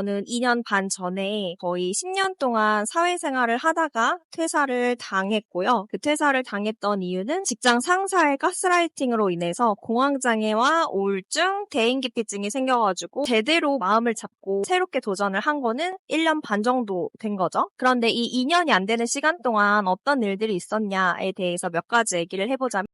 저는 2년 반 전에 거의 10년 동안 사회생활을 하다가 퇴사를 당했고요. 그 퇴사를 당했던 이유는 직장 상사의 가스라이팅으로 인해서 공황장애와 우울증, 대인기피증이 생겨가지고 제대로 마음을 잡고 새롭게 도전을 한 거는 1년 반 정도 된 거죠. 그런데 이 2년이 안 되는 시간 동안 어떤 일들이 있었냐에 대해서 몇 가지 얘기를 해보자면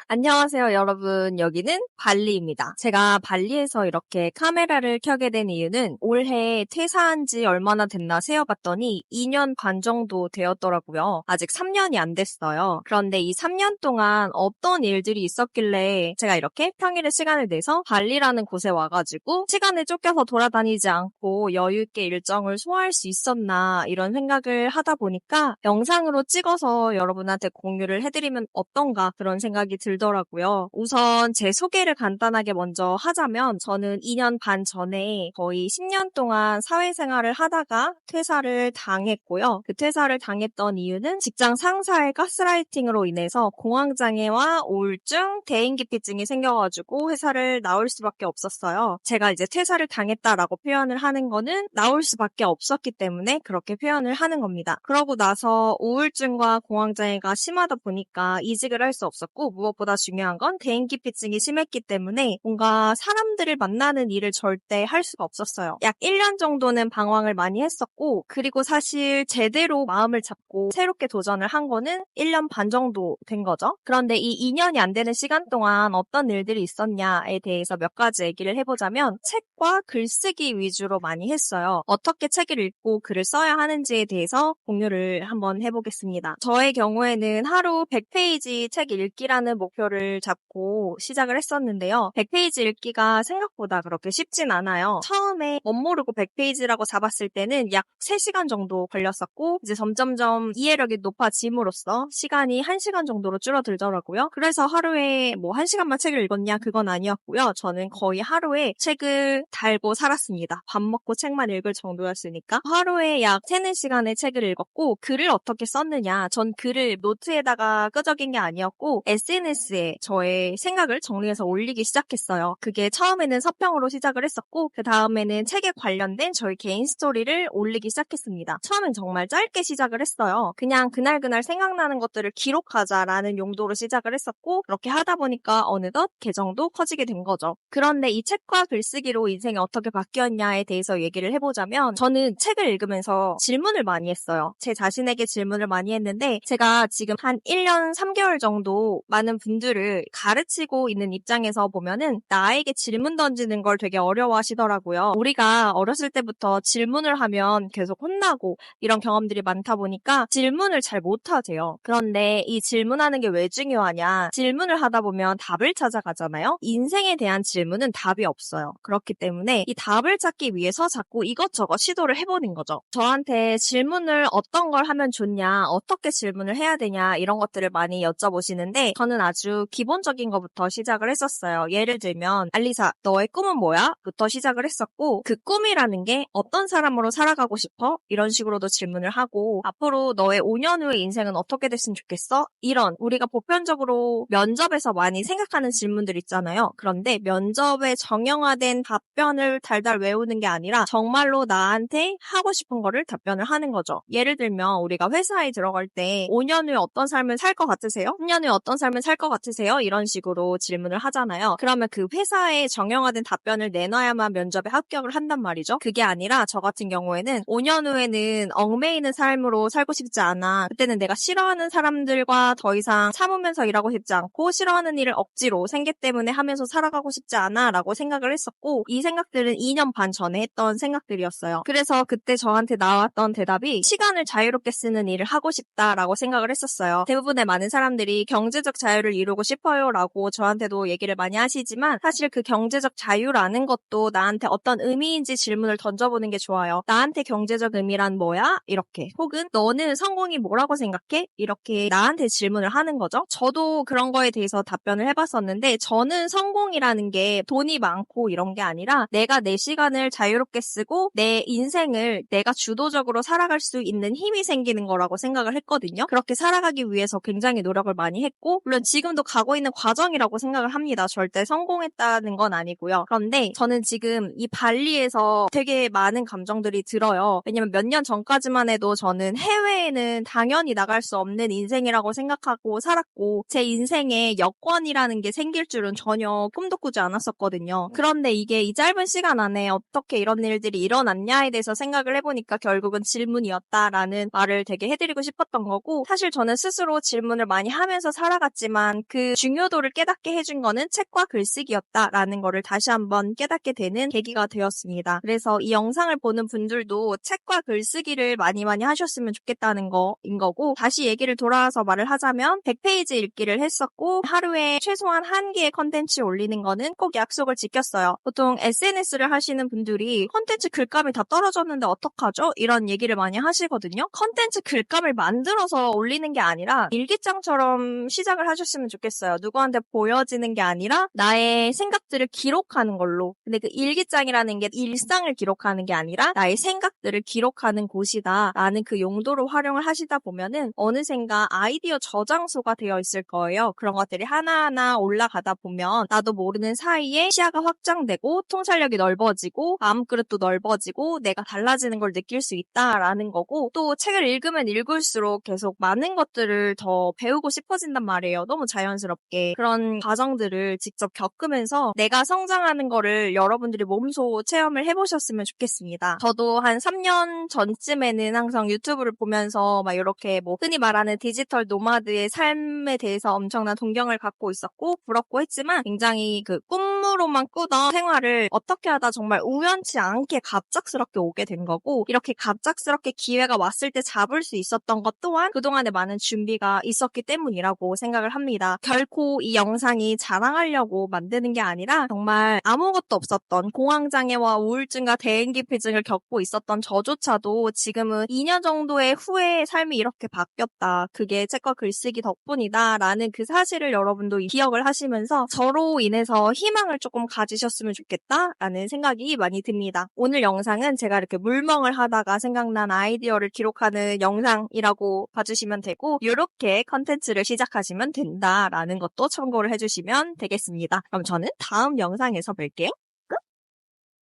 안녕하세요, 여러분. 여기는 발리입니다. 제가 발리에서 이렇게 카메라를 켜게 된 이유는 올해 퇴사한 지 얼마나 됐나 세어봤더니 2년 반 정도 되었더라고요. 아직 3년이 안 됐어요. 그런데 이 3년 동안 어떤 일들이 있었길래 제가 이렇게 평일에 시간을 내서 발리라는 곳에 와가지고 시간을 쫓겨서 돌아다니지 않고 여유있게 일정을 소화할 수 있었나 이런 생각을 하다 보니까 영상으로 찍어서 여러분한테 공유를 해드리면 어떤가 그런 생각이 들더라고요. 우선 제 소개를 간단하게 먼저 하자면 저는 2년 반 전에 거의 10년 동안 사회생활을 하다가 퇴사를 당했고요. 그 퇴사를 당했던 이유는 직장 상사의 가스라이팅으로 인해서 공황장애와 우울증, 대인기피증이 생겨가지고 회사를 나올 수밖에 없었어요. 제가 이제 퇴사를 당했다라고 표현을 하는 거는 나올 수밖에 없었기 때문에 그렇게 표현을 하는 겁니다. 그러고 나서 우울증과 공황장애가 심하다 보니까 이직을 할 수 없었고 무엇보다 중요한 건 대인기피증이 심했기 때문에 뭔가 사람들을 만나는 일을 절대 할 수가 없었어요. 약 1년 정도는 방황을 많이 했었고 그리고 사실 제대로 마음을 잡고 새롭게 도전을 한 거는 1년 반 정도 된 거죠. 그런데 이 2년이 안 되는 시간 동안 어떤 일들이 있었냐에 대해서 몇 가지 얘기를 해보자면 책과 글쓰기 위주로 많이 했어요. 어떻게 책을 읽고 글을 써야 하는지에 대해서 공유를 한번 해보겠습니다. 저의 경우에는 하루 100페이지 책 읽기라는 목표를 잡고 시작을 했었는데요. 100페이지 읽기가 생각보다 그렇게 쉽진 않아요. 처음에 멋모르고 100페이지라고 잡았을 때는 약 3시간 정도 걸렸었고 이제 점점점 이해력이 높아짐으로써 시간이 1시간 정도로 줄어들더라고요. 그래서 하루에 뭐 1시간만 책을 읽었냐 그건 아니었고요. 저는 거의 하루에 책을 달고 살았습니다. 밥 먹고 책만 읽을 정도였으니까 하루에 약 3, 4시간의 책을 읽었고 글을 어떻게 썼느냐 전 글을 노트에다가 끄적인 게 아니었고 SNS에 저의 생각을 정리해서 올리기 시작했어요. 그게 처음에는 서평으로 시작을 했었고 그 다음에는 책에 관련된 저희 개인 스토리를 올리기 시작했습니다. 처음엔 정말 짧게 시작을 했어요. 그냥 그날 생각나는 것들을 기록하자라는 용도로 시작을 했었고 그렇게 하다 보니까 어느덧 계정도 커지게 된 거죠. 그런데 이 책과 글쓰기로 인생이 어떻게 바뀌었냐에 대해서 얘기를 해보자면 저는 책을 읽으면서 질문을 많이 했어요. 제 자신에게 질문을 많이 했는데 제가 지금 한 1년 3개월 정도 많은 분들을 가르치고 있는 입장에서 보면은 나에게 질문 던지는 걸 되게 어려워하시더라고요. 우리가 어렸을 때부터 질문을 하면 계속 혼나고 이런 경험들이 많다 보니까 질문을 잘 못하세요. 그런데 이 질문하는 게 왜 중요하냐? 질문을 하다 보면 답을 찾아가잖아요. 인생에 대한 질문은 답이 없어요. 그렇기 때문에 이 답을 찾기 위해서 자꾸 이것저것 시도를 해보는 거죠. 저한테 질문을 어떤 걸 하면 좋냐, 어떻게 질문을 해야 되냐 이런 것들을 많이 여쭤보시는데 저는 아주 기본적인 것부터 시작을 했었어요. 예를 들면 알리사, 너의 꿈은 뭐야? 부터 시작을 했었고 그 꿈이라는 게 어떤 사람으로 살아가고 싶어? 이런 식으로도 질문을 하고 앞으로 너의 5년 후의 인생은 어떻게 됐으면 좋겠어? 이런 우리가 보편적으로 면접에서 많이 생각하는 질문들 있잖아요. 그런데 면접에 정형화된 답변을 달달 외우는 게 아니라 정말로 나한테 하고 싶은 거를 답변을 하는 거죠. 예를 들면 우리가 회사에 들어갈 때 5년 후에 어떤 삶을 살 것 같으세요? 10년 후에 어떤 삶을 살 것 같으세요? 이런 식으로 질문을 하잖아요. 그러면 그 회사에 정형화된 답변을 내놔야만 면접에 합격을 한단 말이죠. 그게 아니라 저 같은 경우에는 5년 후에는 얽매이는 삶으로 살고 싶지 않아. 그때는 내가 싫어하는 사람들과 더 이상 참으면서 일하고 싶지 않고 싫어하는 일을 억지로 생계 때문에 하면서 살아가고 싶지 않아 라고 생각을 했었고 이 생각들은 2년 반 전에 했던 생각들이었어요. 그래서 그때 저한테 나왔던 대답이 시간을 자유롭게 쓰는 일을 하고 싶다라고 생각을 했었어요. 대부분의 많은 사람들이 경제적 자유를 이루고 싶어요 라고 저한테도 얘기를 많이 하시지만 사실 그 경제적 자유라는 것도 나한테 어떤 의미인지 질문을 던져보는 게 좋아요. 나한테 경제적 의미란 뭐야? 이렇게. 혹은 너는 성공이 뭐라고 생각해? 이렇게 나한테 질문을 하는 거죠. 저도 그런 거에 대해서 답변을 해봤었는데 저는 성공이라는 게 돈이 많고 이런 게 아니라 내가 내 시간을 자유롭게 쓰고 내 인생을 내가 주도적으로 살아갈 수 있는 힘이 생기는 거라고 생각을 했거든요. 그렇게 살아가기 위해서 굉장히 노력을 많이 했고 물론 지금 지금도 가고 있는 과정이라고 생각을 합니다. 절대 성공했다는 건 아니고요. 그런데 저는 지금 이 발리에서 되게 많은 감정들이 들어요. 왜냐면 몇 년 전까지만 해도 저는 해외에는 당연히 나갈 수 없는 인생이라고 생각하고 살았고 제 인생에 여권이라는 게 생길 줄은 전혀 꿈도 꾸지 않았었거든요. 그런데 이게 이 짧은 시간 안에 어떻게 이런 일들이 일어났냐에 대해서 생각을 해보니까 결국은 질문이었다라는 말을 되게 해드리고 싶었던 거고 사실 저는 스스로 질문을 많이 하면서 살아갔지만 그 중요도를 깨닫게 해준 거는 책과 글쓰기였다라는 거를 다시 한번 깨닫게 되는 계기가 되었습니다. 그래서 이 영상을 보는 분들도 책과 글쓰기를 많이 하셨으면 좋겠다는 거인 거고 다시 얘기를 돌아와서 말을 하자면 100페이지 읽기를 했었고 하루에 최소한 1개의 컨텐츠 올리는 거는 꼭 약속을 지켰어요. 보통 SNS를 하시는 분들이 컨텐츠 글감이 다 떨어졌는데 어떡하죠? 이런 얘기를 많이 하시거든요. 컨텐츠 글감을 만들어서 올리는 게 아니라 일기장처럼 시작을 하셨으면 좋겠어요. 누구한테 보여지는 게 아니라 나의 생각들을 기록하는 걸로. 근데 그 일기장이라는 게 일상을 기록하는 게 아니라 나의 생각들을 기록하는 곳이다 라는 그 용도로 활용을 하시다 보면은 어느샌가 아이디어 저장소가 되어 있을 거예요. 그런 것들이 하나하나 올라가다 보면 나도 모르는 사이에 시야가 확장되고 통찰력이 넓어지고 마음그릇도 넓어지고 내가 달라지는 걸 느낄 수 있다라는 거고 또 책을 읽으면 읽을수록 계속 많은 것들을 더 배우고 싶어진단 말이에요. 너무 자연스럽게. 그런 과정들을 직접 겪으면서 내가 성장하는 거를 여러분들이 몸소 체험을 해보셨으면 좋겠습니다. 저도 한 3년 전쯤에는 항상 유튜브를 보면서 막 이렇게 뭐 흔히 말하는 디지털 노마드의 삶에 대해서 엄청난 동경을 갖고 있었고 부럽고 했지만 굉장히 그 꿈으로만 꾸던 생활을 어떻게 하다 정말 우연치 않게 갑작스럽게 오게 된 거고 이렇게 갑작스럽게 기회가 왔을 때 잡을 수 있었던 것 또한 그동안에 많은 준비가 있었기 때문이라고 생각을 합니다. 결코 이 영상이 자랑하려고 만드는 게 아니라 정말 아무것도 없었던 공황장애와 우울증과 대인기피증을 겪고 있었던 저조차도 지금은 2년 정도의 후에 삶이 이렇게 바뀌었다. 그게 책과 글쓰기 덕분이다. 라는 그 사실을 여러분도 기억을 하시면서 저로 인해서 희망을 조금 가지셨으면 좋겠다. 라는 생각이 많이 듭니다. 오늘 영상은 제가 이렇게 물멍을 하다가 생각난 아이디어를 기록하는 영상이라고 봐주시면 되고 이렇게 컨텐츠를 시작하시면 된다라는 것도 참고를 해주시면 되겠습니다. 그럼 저는 다음 영상에서 뵐게요.